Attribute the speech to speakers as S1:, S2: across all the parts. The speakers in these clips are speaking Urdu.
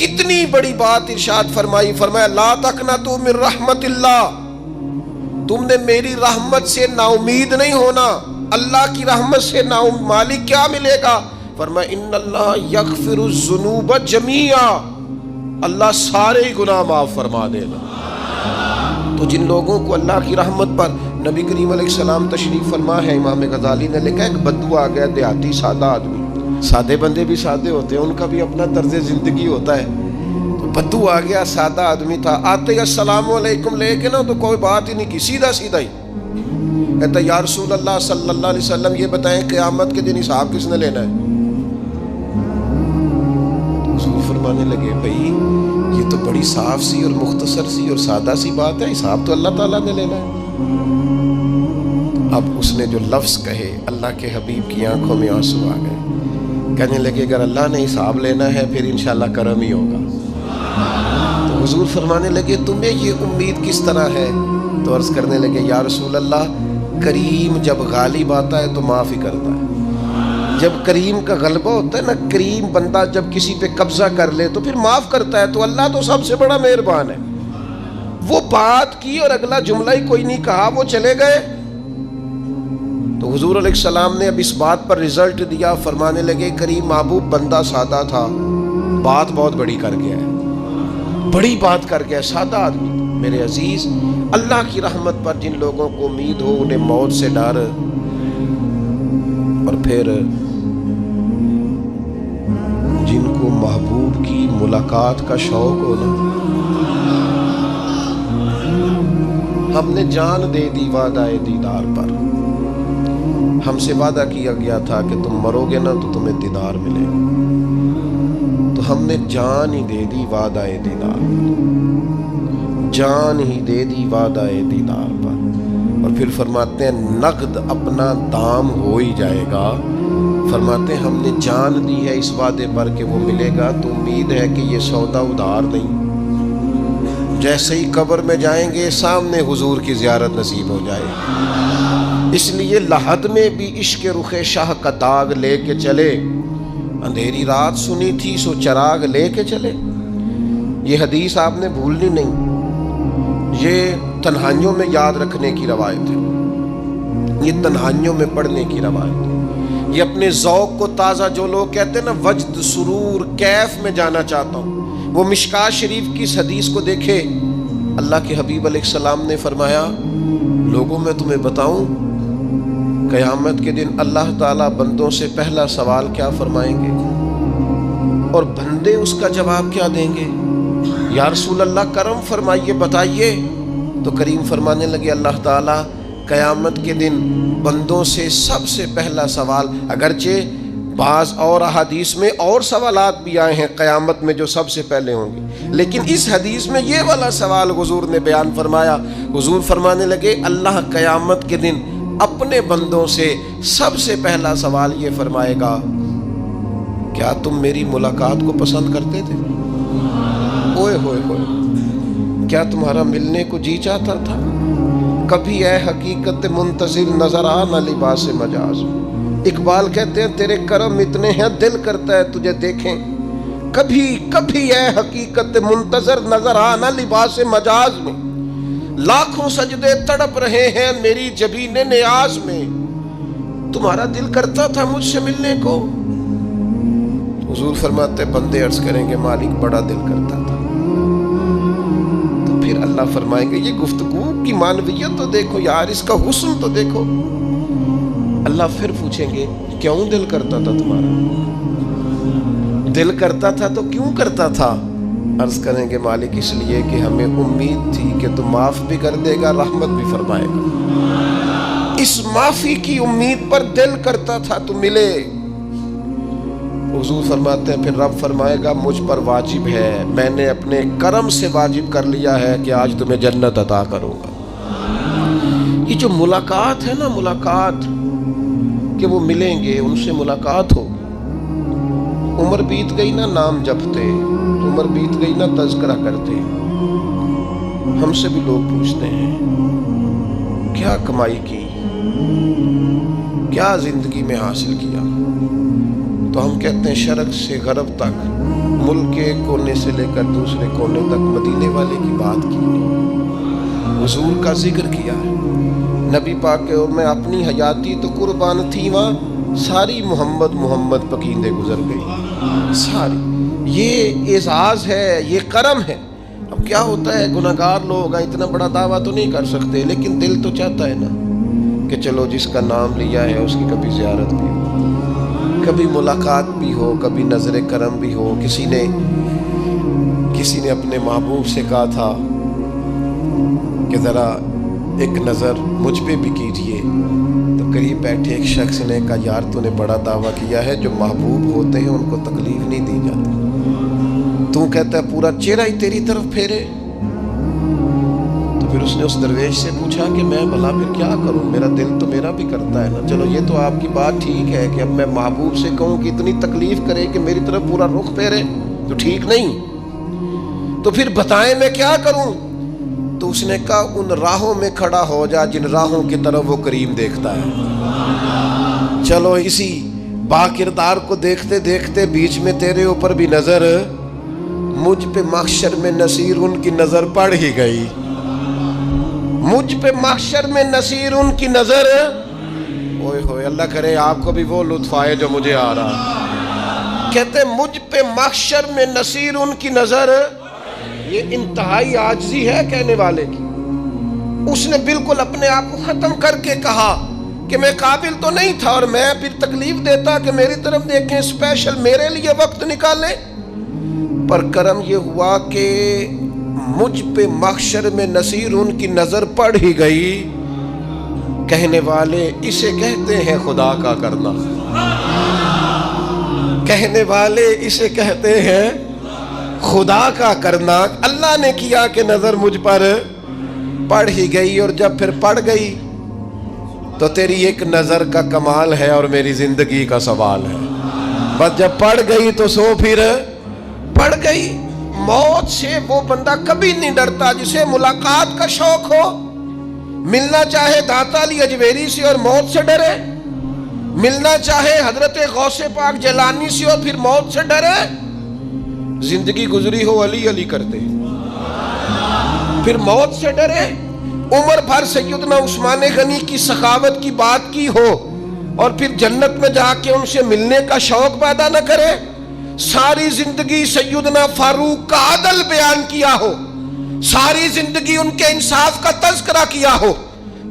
S1: کتنی بڑی بات ارشاد فرمائی، فرمایا لا تقنطوا من رحمت اللہ، تم نے میری رحمت سے نا امید نہیں ہونا۔ اللہ کی رحمت سے نا مالک کیا ملے گا؟ فرمایا ان اللہ یغفر الذنوب جمیعا، اللہ سارے گناہ معاف فرما دے گا۔ تو جن لوگوں کو اللہ کی رحمت پر نبی کریم علیہ السلام تشریف فرما ہے، امام غزالی نے لکھا ایک بدو آ گیا، دیہاتی سادہ آدمی، سادے بندے بھی سادے ہوتے ہیں، ان کا بھی اپنا طرز زندگی ہوتا ہے۔ تو بدو آ گیا، سادہ آدمی تھا، آتے ہی السلام علیکم لے کے نا تو کوئی بات ہی نہیں کی، سیدھا سیدھا ہی کہتا یا رسول اللہ صلی اللہ علیہ وسلم یہ بتائیں قیامت کے دن حساب کس نے لینا ہے؟ حضور فرمانے لگے بھائی یہ تو بڑی صاف سی اور مختصر سی اور سادہ سی بات ہے، حساب تو اللہ تعالیٰ نے لینا ہے۔ اب اس نے جو لفظ کہے اللہ کے حبیب کی آنکھوں میں آنسو آ گئے، کہنے لگے اگر اللہ نے حساب لینا ہے پھر انشاءاللہ کرم ہی ہوگا۔ تو حضور فرمانے لگے تمہیں یہ امید کس طرح ہے؟ تو عرض کرنے لگے یا رسول اللہ کریم جب غالب آتا ہے تو معاف ہی کرتا ہے۔ جب کریم کا غلبہ ہوتا ہے نا، کریم بندہ جب کسی پہ قبضہ کر لے تو پھر معاف کرتا ہے، تو اللہ تو سب سے بڑا مہربان ہے۔ وہ بات کی اور اگلا جملہ ہی کوئی نہیں کہا، وہ چلے گئے۔ تو حضور علیہ السلام نے اب اس بات پر رزلٹ دیا، فرمانے لگے کریم محبوب بندہ سادہ تھا، بات بہت بڑی کر گیا ہے، بڑی بات کر گیا، سادہ آدمی۔ میرے عزیز، اللہ کی رحمت پر جن لوگوں کو امید ہو، انہیں موت سے ڈر اور پھر جن کو محبوب کی ملاقات کا شوق ہو نا، ہم نے جان دے دی وعدہ دیدار پر، ہم سے وعدہ کیا گیا تھا کہ تم مرو گے نا تو تمہیں دیدار ملے گا، تو ہم نے جان ہی دے دی وعدہ دیدار پر، جان ہی دے دی وعدہ دیدار پر۔ اور پھر فرماتے ہیں نقد اپنا دام ہو ہی جائے گا، فرماتے ہیں ہم نے جان دی ہے اس وعدے پر کہ وہ ملے گا، تو امید ہے کہ یہ سودا ادھار نہیں۔ جیسے ہی قبر میں جائیں گے سامنے حضور کی زیارت نصیب ہو جائے گی۔ اس لیے لحد میں بھی عشق رخ شاہ کا داغ لے کے چلے، اندھیری رات سنی تھی سو چراغ لے کے چلے۔ یہ حدیث آپ نے بھولنی نہیں، یہ تنہائیوں میں یاد رکھنے کی روایت ہے، یہ تنہائیوں میں پڑھنے کی روایت ہے۔ یہ اپنے ذوق کو تازہ، جو لوگ کہتے ہیں نا وجد سرور کیف میں جانا چاہتا ہوں، وہ مشکات شریف کی اس حدیث کو دیکھے۔ اللہ کے حبیب علیہ السلام نے فرمایا لوگوں میں تمہیں بتاؤں قیامت کے دن اللہ تعالیٰ بندوں سے پہلا سوال کیا فرمائیں گے اور بندے اس کا جواب کیا دیں گے؟ یا رسول اللہ کرم فرمائیے، بتائیے۔ تو کریم فرمانے لگے اللہ تعالیٰ قیامت کے دن بندوں سے سب سے پہلا سوال، اگرچہ بعض اور احادیث میں اور سوالات بھی آئے ہیں قیامت میں جو سب سے پہلے ہوں گے، لیکن اس حدیث میں یہ والا سوال حضور نے بیان فرمایا۔ حضور فرمانے لگے اللہ قیامت کے دن اپنے بندوں سے سب سے پہلا سوال یہ فرمائے گا کیا تم میری ملاقات کو پسند کرتے تھے؟ اوئے ہوئے ہوئے، کیا تمہارا ملنے کو جی چاہتا تھا؟ کبھی اے حقیقت منتظر نظر آ نہ لباس مجاز۔ اقبال کہتے ہیں تیرے کرم اتنے ہیں دل کرتا ہے تجھے دیکھیں، کبھی کبھی اے حقیقت منتظر نظر آ نہ لباس مجاز میں، لاکھوں سجدے تڑپ رہے ہیں میری جبین نیاز میں، تمہارا دل کرتا تھا مجھ سے ملنے کو؟ حضور فرماتے بندے عرض کریں گے مالک بڑا دل کرتا تھا۔ تو پھر اللہ فرمائیں گے یہ گفتگو کی معنویت تو دیکھو یار، اس کا حسن تو دیکھو۔ اللہ پھر پوچھیں گے کیوں دل کرتا تھا تمہارا؟ دل کرتا تھا تو کیوں کرتا تھا؟ عرض کریں گے مالک اس لیے کہ ہمیں امید تھی کہ تو معاف بھی کر دے گا، رحمت بھی فرمائے گا، اس معافی کی امید پر دل کرتا تھا تو ملے۔ حضور فرماتے ہیں پھر رب فرمائے گا مجھ پر واجب ہے، میں نے اپنے کرم سے واجب کر لیا ہے کہ آج تمہیں جنت عطا کروں گا۔ یہ جو ملاقات ہے نا، ملاقات کہ وہ ملیں گے، ان سے ملاقات ہو۔ عمر بیت گئی نا نام جپتے، عمر بیت گئی نا تذکرہ کرتے، ہم سے بھی لوگ پوچھتے ہیں کیا کمائی کی، کیا زندگی میں حاصل کیا، تو ہم کہتے ہیں شرق سے غرب تک، ملک کے ایک کونے سے لے کر دوسرے کونے تک مدینے والے کی بات کی، حضور کا ذکر کیا ہے۔ نبی پاک کے اور میں اپنی حیاتی تو قربان تھی وہاں، ساری محمد محمد پکیندے گزر گئی ساری۔ یہ اعزاز ہے، یہ کرم ہے۔ اب کیا ہوتا ہے، گناہگار لوگ ہیں، اتنا بڑا دعویٰ تو نہیں کر سکتے، لیکن دل تو چاہتا ہے نا کہ چلو جس کا نام لیا ہے اس کی کبھی زیارت بھی ہو، کبھی ملاقات بھی ہو، کبھی نظر کرم بھی ہو۔ کسی نے اپنے محبوب سے کہا تھا کہ ذرا ایک نظر مجھ پہ بھی کیجئے، تو قریب بیٹھے ایک شخص نے کہا یار تو نے بڑا دعویٰ کیا ہے، جو محبوب ہوتے ہیں ان کو تکلیف نہیں دی جاتی، تو کہتا ہے پورا چہرہ ہی تیری طرف پھیرے۔ تو پھر اس نے اس درویش سے پوچھا کہ میں بھلا پھر کیا کروں، میرا دل تو میرا بھی کرتا ہے نا، چلو یہ تو آپ کی بات ٹھیک ہے کہ اب میں محبوب سے کہوں کہ اتنی تکلیف کرے کہ میری طرف پورا رخ پھیرے تو ٹھیک نہیں، تو پھر بتائیں میں کیا کروں؟ تو اس نے کہا ان راہوں میں کھڑا ہو جا جن راہوں کی طرف وہ کریم دیکھتا ہے۔ چلو اسی با کردار کو دیکھتے دیکھتے بیچ میں تیرے اوپر بھی نظر، مجھ پہ محشر میں نصیر ان کی نظر پڑ ہی گئی، مجھ پہ محشر میں نصیر ان کی نظر، اوئے ہوئے اللہ کرے آپ کو بھی وہ لطف آئے جو مجھے آ رہا۔ کہتے مجھ پہ محشر میں نصیر ان کی نظر، یہ انتہائی عاجزی ہے کہنے والے کی۔ اس نے بالکل اپنے آپ کو ختم کر کے کہا کہ میں قابل تو نہیں تھا، اور میں پھر تکلیف دیتا کہ میری طرف دیکھیں، اسپیشل میرے لیے وقت نکالیں۔ پر کرم یہ ہوا کہ مجھ پہ محشر میں نصیر ان کی نظر پڑ ہی گئی۔ کہنے والے اسے کہتے ہیں خدا کا کرنا، کہنے والے اسے کہتے ہیں خدا کا کرنا۔ اللہ نے کیا کہ نظر مجھ پر پڑ ہی گئی، اور جب پھر پڑ گئی تو تیری ایک نظر کا کمال ہے اور میری زندگی کا سوال ہے۔ بس جب پڑ گئی تو سو پھر پڑ گئی۔ موت سے وہ بندہ کبھی نہیں ڈرتا جسے ملاقات کا شوق ہو، ملنا چاہے داتا علی اجویری سے اور موت سے ڈرے، ملنا چاہے حضرت غوث پاک جیلانی سے اور پھر موت سے ڈرے، زندگی گزری ہو علی علی کرتے پھر موت سے ڈرے، عمر بھر سیدنا عثمان غنی کی سخاوت کی بات کی ہو اور پھر جنت میں جا کے ان سے ملنے کا شوق پیدا نہ کرے، ساری زندگی سیدنا فاروق کا عدل بیان کیا ہو، ساری زندگی ان کے انصاف کا تذکرہ کیا ہو،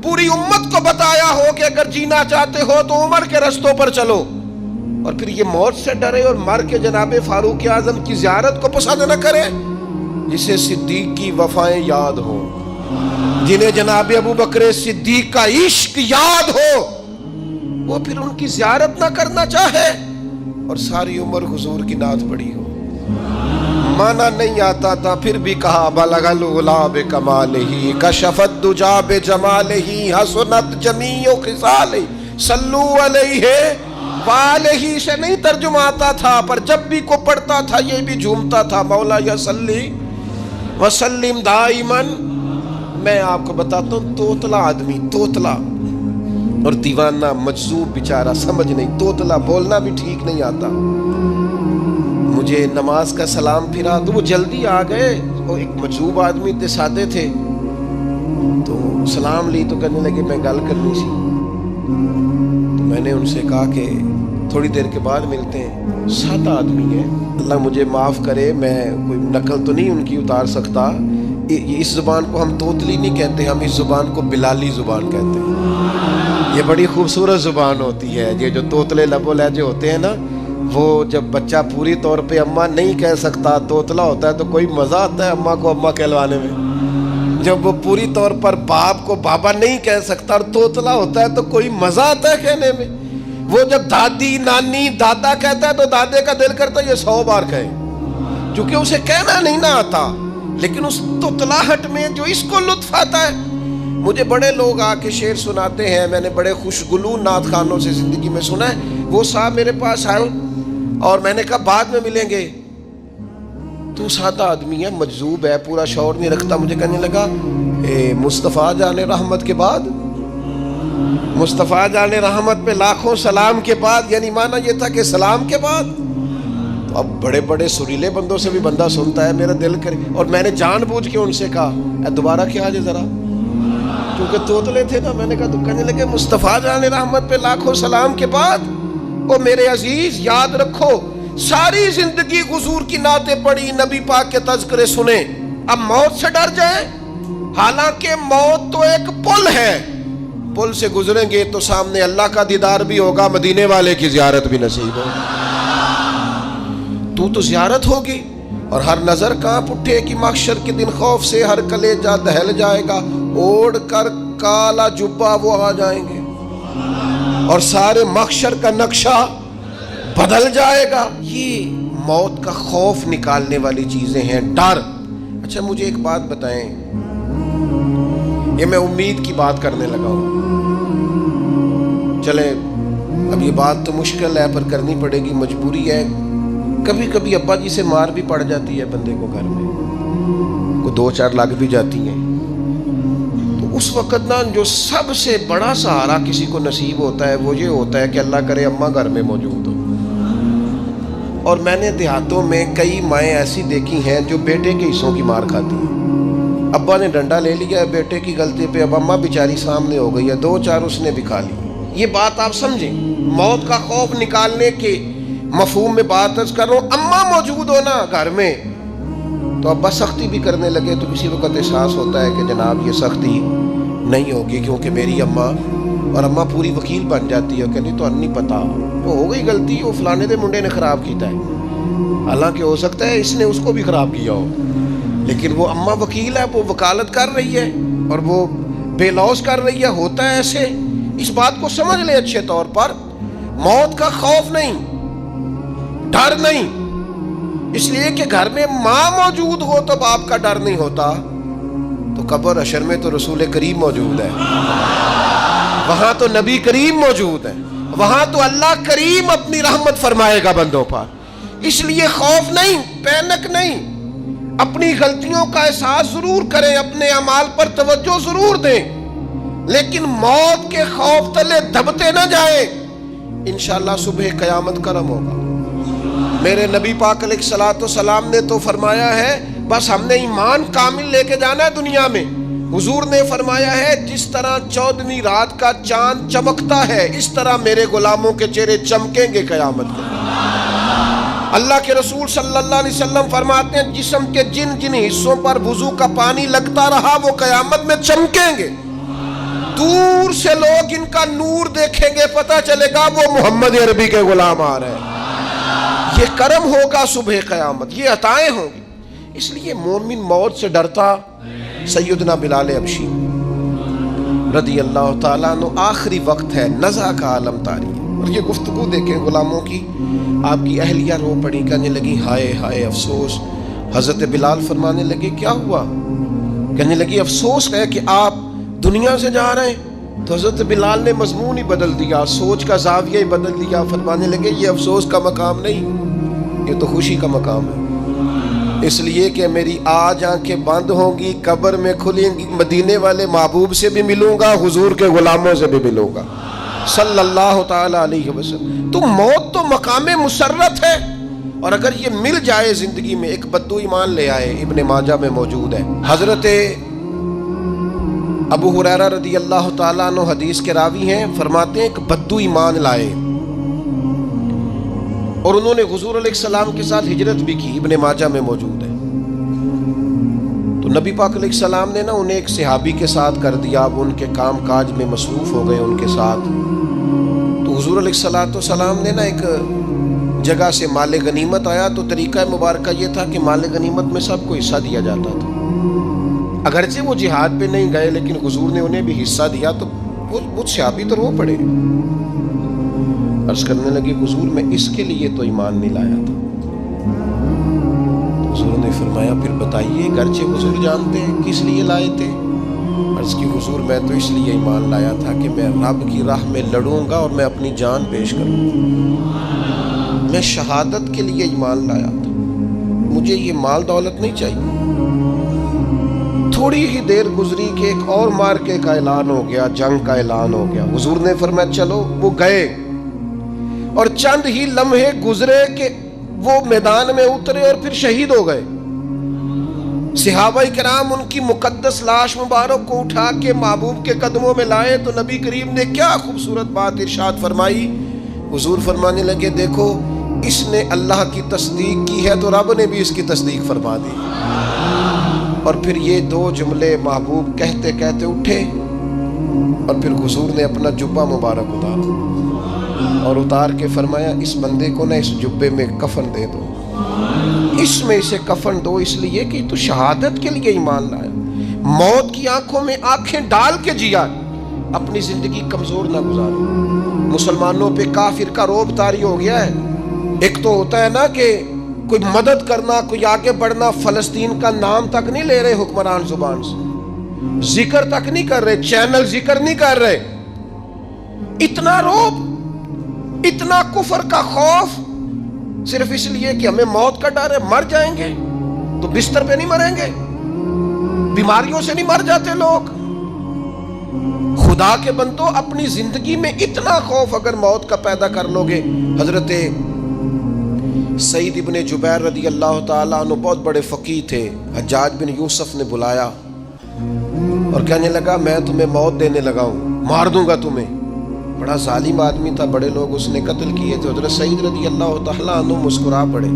S1: پوری امت کو بتایا ہو کہ اگر جینا چاہتے ہو تو عمر کے رستوں پر چلو، اور پھر یہ موت سے ڈرے اور مر کے جناب فاروق اعظم کی زیارت کو پسند نہ کرے، جسے صدیق کی وفائیں یاد ہو، جنہیں جناب ابو بکر صدیق کا عشق یاد ہو، وہ پھر ان کی زیارت نہ کرنا چاہے اور ساری عمر حضور کی نعت پڑھی ہو۔ مانا نہیں آتا تھا پھر بھی کہا بلغ العلا بکمالہ کشف الدجی بجمالہ حسنت جمیع خصالہ صلو علیہ والہ سے نہیں ترجمہ آتا تھا، پر جب بھی کو پڑھتا تھا یہ بھی جھومتا تھا، مولا یا صلی وسلم دائماً۔ میں آپ کو بتاتا ہوں توتلا آدمی، توتلا اور دیوانہ مجذوب بیچارہ، سمجھ نہیں، توتلا بولنا بھی ٹھیک نہیں آتا۔ مجھے نماز کا سلام پھرا تو وہ جلدی آ گئے، وہ ایک مجذوب آدمی تھے، سادے تھے، تو سلام لی تو کہنے لگے میں گل کرنی سی، تو میں نے ان سے کہا کہ تھوڑی دیر کے بعد ملتے ہیں، سادہ آدمی ہے، اللہ مجھے معاف کرے، میں کوئی نقل تو نہیں ان کی اتار سکتا، اس زبان کو ہم توتلی نہیں کہتے، ہم اس زبان کو بلالی زبان کہتے ہیں۔ یہ بڑی خوبصورت زبان ہوتی ہے، یہ جو توتلے لب و لہجے ہوتے ہیں نا، وہ جب بچہ پوری طور پہ اماں نہیں کہہ سکتا، توتلا ہوتا ہے، تو کوئی مزہ آتا ہے اماں کو اماں کہلوانے میں۔ جب وہ پوری طور پر باپ کو بابا نہیں کہہ سکتا اور توتلا ہوتا ہے تو کوئی مزہ آتا ہے کہنے میں۔ وہ جب دادی نانی دادا کہتا ہے تو دادے کا دل کرتا ہے یہ 100 بار کہے، چونکہ اسے کہنا نہیں نہ آتا، لیکن اس توتلاہٹ میں جو اس کو لطف آتا ہے۔ مجھے بڑے لوگ آ کے شعر سناتے ہیں، میں نے بڑے خوشگلو نعت خانوں سے زندگی میں سنا ہے، وہ صاحب میرے پاس آئے اور میں نے کہا بعد میں ملیں گے، تو سادہ آدمی ہے، مجذوب ہے، پورا شعور نہیں رکھتا، مجھے کہنے لگا مصطفیٰ جان رحمت کے بعد مصطفیٰ جان رحمت پہ لاکھوں سلام کے بعد، یعنی مانا یہ تھا کہ سلام کے بعد. تو اب بڑے بڑے سریلے بندوں سے بھی بندہ سنتا ہے، میرا دل کرے. اور میں نے جان بوجھ کے ان سے کہا دوبارہ کیا جائے ذرا، کیونکہ توتلے تھے نا. میں نے کہا تو کہنے لگے مصطفیٰ جان رحمت پہ لاکھوں سلام کے بعد. او میرے عزیز یاد رکھو، ساری زندگی حضور کی نعتیں پڑھی، نبی پاک کے تذکرے سنے، اب موت سے ڈر جائیں؟ حالانکہ موت تو ایک پل ہے، پل سے گزریں گے تو سامنے اللہ کا دیدار بھی ہوگا، مدینے والے کی زیارت بھی نصیب ہوگی. تو زیارت ہوگی اور ہر نظر کانپ اٹھے کہ محشر کے دن خوف سے ہر کلیجہ دہل جائے گا. اوڑھ کر کالا جبہ وہ آ جائیں گے اور سارے محشر کا نقشہ بدل جائے گا. یہ موت کا خوف نکالنے والی چیزیں ہیں، ڈر. اچھا مجھے ایک بات بتائیں، یہ میں امید کی بات کرنے لگا ہوں. چلیں اب یہ بات تو مشکل ہے پر کرنی پڑے گی، مجبوری ہے. کبھی کبھی ابا جی سے مار بھی پڑ جاتی ہے بندے کو، گھر میں کو 2-4 لگ بھی جاتی ہیں. تو اس وقت نا جو سب سے بڑا سہارا کسی کو نصیب ہوتا ہے وہ یہ ہوتا ہے کہ اللہ کرے اماں گھر میں موجود ہو. اور میں نے دیہاتوں میں کئی مائیں ایسی دیکھی ہیں جو بیٹے کے حصوں کی مار کھاتی ہیں. ابا نے ڈنڈا لے لیا ہے بیٹے کی غلطی پہ، اب اماں بیچاری سامنے ہو گئی ہے، 2-4 اس نے بھی کھا لی. یہ بات آپ سمجھیں، موت کا خوف نکالنے کے مفہوم میں بات عرض کر رہا ہوں. اماں موجود ہو نا گھر میں تو ابا سختی بھی کرنے لگے تو کسی وقت احساس ہوتا ہے کہ جناب یہ سختی نہیں ہوگی کیونکہ میری اماں، اور اماں پوری وکیل بن جاتی ہے کہ نہیں تو نہیں پتا وہ ہو گئی غلطی، وہ فلانے دے منڈے نے خراب کیتا ہے، حالانکہ ہو سکتا ہے اس نے اس کو بھی خراب کیا ہو، لیکن وہ اماں وکیل ہے، وہ وکالت کر رہی ہے اور وہ بے لوث کر رہی ہے. ہوتا ہے ایسے. اس بات کو سمجھ لے اچھے طور پر، موت کا خوف نہیں، ڈر نہیں. اس لیے کہ گھر میں ماں موجود ہو تو باپ کا ڈر نہیں ہوتا. تو قبر حشر میں تو رسول کریم موجود ہے، وہاں تو نبی کریم موجود ہے، وہاں تو اللہ کریم اپنی رحمت فرمائے گا بندوں پر. اس لیے خوف نہیں، پینک نہیں. اپنی غلطیوں کا احساس ضرور کریں، اپنے اعمال پر توجہ ضرور دیں، لیکن موت کے خوف تلے دبتے نہ جائیں. انشاءاللہ صبح قیامت کرم ہوگا. میرے نبی پاک علیہ الصلوۃ والسلام نے تو فرمایا ہے بس ہم نے ایمان کامل لے کے جانا ہے دنیا میں. حضور نے فرمایا ہے جس طرح 14ویں رات کا چاند چمکتا ہے اس طرح میرے غلاموں کے چہرے چمکیں گے قیامت کے. اللہ کے رسول صلی اللہ علیہ وسلم فرماتے ہیں جسم کے جن جن حصوں پر وضو کا پانی لگتا رہا وہ قیامت میں چمکیں گے. دور سے لوگ ان کا نور دیکھیں گے، پتہ چلے گا وہ محمد عربی کے غلام آ رہے ہیں. یہ کرم ہوگا صبح قیامت، یہ عطائیں ہوں گی. اس لیے مومن موت سے ڈرتا. سیدنا بلال حبشی رضی اللہ تعالیٰ عنہ، آخری وقت ہے، نزع کا عالم طاری ہے. اور یہ گفتگو دیکھیں غلاموں کی. آپ کی اہلیہ رو پڑی، کہنے لگی ہائے ہائے افسوس. حضرت بلال فرمانے لگے کیا ہوا؟ کہنے لگی افسوس ہے کہ آپ دنیا سے جا رہے ہیں. تو حضرت بلال نے مضمون ہی بدل دیا، سوچ کا زاویہ ہی بدل دیا. فرمانے لگے یہ افسوس کا مقام نہیں، یہ تو خوشی کا مقام ہے. اس لیے کہ میری آج آنکھیں بند ہوں گی، قبر میں کھلیں گی، مدینے والے محبوب سے بھی ملوں گا، حضور کے غلاموں سے بھی ملوں گا صلی اللہ تعالی علیہ وسلم. تو موت تو مقام مسرت ہے، اور اگر یہ مل جائے زندگی میں. ایک بدو ایمان لے آئے، ابن ماجہ میں موجود ہے. حضرت ابو ہریرہ رضی اللہ تعالیٰ عنہ حدیث کے راوی ہیں، فرماتے ہیں ایک بدو ایمان لائے اور انہوں نے حضور علیہ السلام کے ساتھ ہجرت بھی کی. ابن ماجہ میں موجود ہے. تو نبی پاک علیہ السلام نے نا انہیں ایک صحابی کے ساتھ کر دیا. اب ان کے کام کاج میں مصروف ہو گئے ان کے ساتھ. تو حضور علیہ السلام نے نا ایک جگہ سے مال غنیمت آیا. تو طریقہ مبارکہ یہ تھا کہ مال غنیمت میں سب کو حصہ دیا جاتا تھا. اگرچہ وہ جہاد پہ نہیں گئے لیکن حضور نے انہیں بھی حصہ دیا. تو وہ صحابی تو رو پڑے، عرض کرنے لگے حضور میں اس کے لیے تو ایمان نہیں لایا تھا. حضور نے فرمایا پھر بتائیے، گرچہ حضور جانتے ہیں کس لیے لائے تھے. عرض کی حضور میں تو اس لیے ایمان لایا تھا کہ میں رب کی راہ میں لڑوں گا اور میں اپنی جان پیش کروں گا. میں شہادت کے لیے ایمان لایا تھا، مجھے یہ مال دولت نہیں چاہیے. تھوڑی ہی دیر گزری کہ ایک اور مارکے کا اعلان ہو گیا، جنگ کا اعلان ہو گیا۔ حضور نے فرمایا چلو، وہ گئے، اور چند ہی لمحے گزرے کہ وہ میدان میں اترے اور پھر شہید ہو گئے۔ صحابہ کرام ان کی مقدس لاش مبارک کو اٹھا کے محبوب کے قدموں میں لائے تو نبی کریم نے کیا خوبصورت بات ارشاد فرمائی۔ حضور فرمانے لگے دیکھو اس نے اللہ کی تصدیق کی ہے تو رب نے بھی اس کی تصدیق فرما دی۔ اور پھر یہ دو جملے محبوب کہتے کہتے اٹھے، اور پھر حضور نے اپنا جبہ مبارک اتارا اور اتار کے فرمایا اس بندے کو نہ اس جبے میں کفن دے دو، اس میں اسے کفن دو، اس لیے کہ تو شہادت کے لیے ایمان لایا، موت کی آنکھوں میں آنکھیں ڈال کے جیا، اپنی زندگی کمزور نہ گزارے۔ مسلمانوں پہ کافر کا رعب طاری ہو گیا ہے۔ ایک تو ہوتا ہے نا کہ کوئی مدد کرنا، کوئی آگے بڑھنا، فلسطین کا نام تک نہیں لے رہے حکمران زبان سے، ذکر تک نہیں کر رہے، چینل ذکر نہیں کر رہے۔ اتنا رعب، اتنا کفر کا خوف، صرف اس لیے کہ ہمیں موت کا ڈر ہے، مر جائیں گے تو بستر پہ نہیں مریں گے، بیماریوں سے نہیں مر جاتے لوگ۔ خدا کے بندو اپنی زندگی میں اتنا خوف اگر موت کا پیدا کر لو گے۔ حضرت سعید ابن جبیر رضی اللہ تعالیٰ عنہ بہت بڑے فقیہ تھے، حجاج بن یوسف نے بلایا اور کہنے لگا میں تمہیں موت دینے لگا ہوں، مار دوں گا تمہیں۔ بڑا ظالم آدمی تھا، بڑے لوگ اس نے قتل کیے تھے۔ حضرت سعید رضی اللہ تعالیٰ عنہ مسکرا پڑے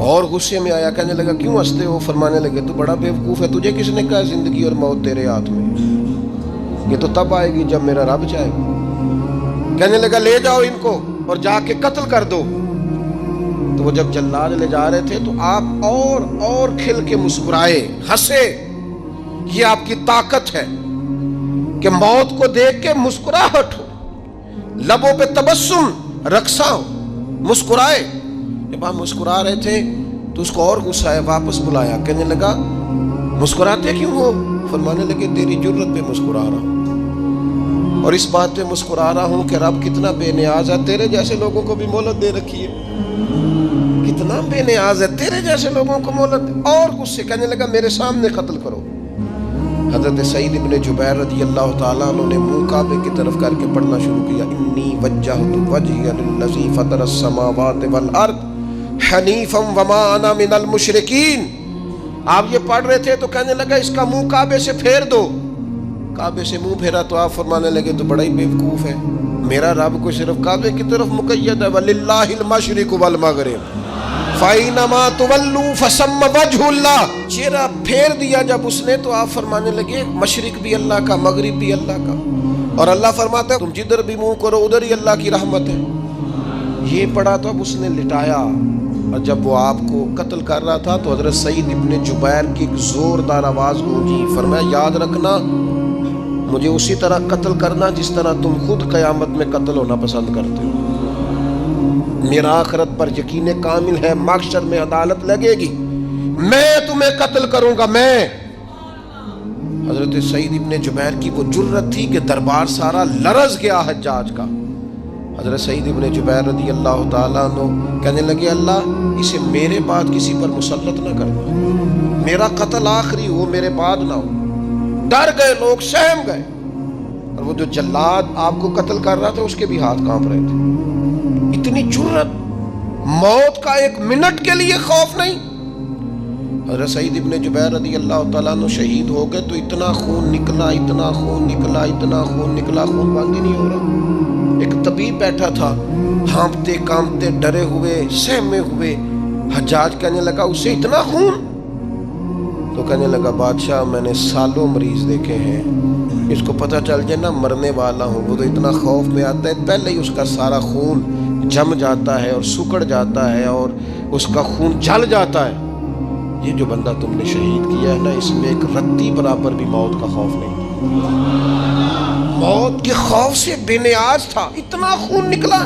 S1: اور غصے میں آیا، کہنے لگا کیوں ہنستے ہو؟ فرمانے لگے تو بڑا بیوقوف ہے، تجھے کس نے کہا زندگی اور موت تیرے ہاتھ میں؟ یہ تو تب آئے گی جب میرا رب چاہے گا۔ کہنے لگا لے جاؤ ان کو اور جا کے قتل کر دو۔ تو وہ جب جلاد لے جا رہے تھے تو آپ اور کھل کے مسکرائے، ہنسے۔ یہ آپ کی طاقت ہے کہ موت کو دیکھ کے مسکراہٹ ہو، لبوں پہ تبسم، رقصہ ہو، مسکرائے۔ جب آپ مسکرا رہے تھے تو اس کو اور غصہ آیا، واپس بلایا، کہنے لگا مسکراتے کیوں ہو؟ فرمانے لگے تیری جرت پہ مسکرا رہا ہوں، اور اس بات پہ مسکرا رہا ہوں کہ رب کتنا بے نیاز ہے، تیرے جیسے لوگوں کو بھی مہلت دے رکھی ہے، کتنا بے نیاز ہے، تیرے جیسے لوگوں کو مہلت دے۔ اور غصے، کہنے لگا میرے سامنے قتل کرو۔ حضرت سعید ابن جبیر رضی اللہ تعالیٰ عنہ نے منہ کعبے کی طرف کر کے پڑھنا شروع کیا، انی وجہت وجہی للذی فطر السماوات والارض حنیفا وما انا من المشرکین۔ آپ یہ پڑھ رہے تھے تو کہنے لگا اس کا منہ کعبے سے پھیر دو۔ کعبے سے منہ پھیرا تو آپ فرمانے لگے تو بڑا ہی بیوقوف ہے، میرا رب کو صرف کعبے کی طرف مقید ہے، وَلِلَّهِ الْمَشْرِقُ وَالْمَغْرِبُ فَأَيْنَمَا تُوَلُّوا فَثَمَّ وَجْهُ اللَّهِ۔ چہرہ پھیر دیا جب اس نے تو آپ فرمانے لگے مشرق بھی اللہ کا، مغرب بھی اللہ کا، اور اللہ فرماتا ہے تم جدھر بھی منہ کرو ادھر ہی اللہ کی رحمت ہے۔ یہ پڑھا تو اب اس نے لٹایا، اور جب وہ آپ کو قتل کر رہا تھا تو حضرت سعید ابن جبیر کی ایک زوردار آواز گونجی، فرمایا یاد رکھنا مجھے اسی طرح قتل کرنا جس طرح تم خود قیامت میں قتل ہونا پسند کرتے ہو۔ میرا آخرت پر یقین کامل ہے، محشر میں عدالت لگے گی، میں تمہیں قتل کروں گا میں۔ حضرت سعید ابن جبیر کی وہ جرت تھی کہ دربار سارا لرز گیا حجاج کا۔ حضرت سعید ابن جبیر رضی اللہ تعالیٰ عنہ کہنے لگے اللہ اسے میرے بعد کسی پر مسلط نہ کرنا، میرا قتل آخری ہو، میرے بعد نہ ہو۔ ڈر گئے لوگ، سہم گئے، اور وہ جو جلاد آپ کو قتل کر رہا تھا اس کے بھی ہاتھ کانپ رہے تھے۔ اتنی جرت، موت کا ایک منٹ کے لیے خوف نہیں۔ حضرت سعید ابن جبیر رضی اللہ تعالیٰ عنہ شہید ہو گئے تو اتنا خون نکلا، اتنا خون نکلا، اتنا خون نکلا، خون بند ہی نہیں ہو رہا۔ ایک طبیب بیٹھا تھا، ہانپتے کانپتے ڈرے ہوئے، سہمے ہوئے۔ حجاج کہنے لگا اسے اتنا خون؟ تو کہنے لگا بادشاہ میں نے سالوں مریض دیکھے ہیں، اس کو پتہ چل جائے نا مرنے والا ہوں وہ تو اتنا خوف میں آتا ہے، پہلے ہی اس کا سارا خون جم جاتا ہے اور سکڑ جاتا ہے اور اس کا خون جل جاتا ہے۔ یہ جو بندہ تم نے شہید کیا ہے نا اس میں ایک رتی برابر بھی موت کا خوف نہیں، موت کے خوف سے بے نیاز تھا، اتنا خون نکلا۔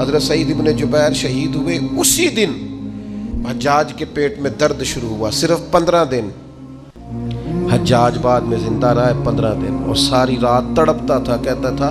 S1: حضرت سعید ابن جبیر شہید ہوئے اسی دن حجاج کے پیٹ میں درد شروع ہوا، صرف 15 دن۔ حجاج بعد میں زندہ رہا ہے 15 دن، اور ساری رات تڑپتا تھا، کہتا تھا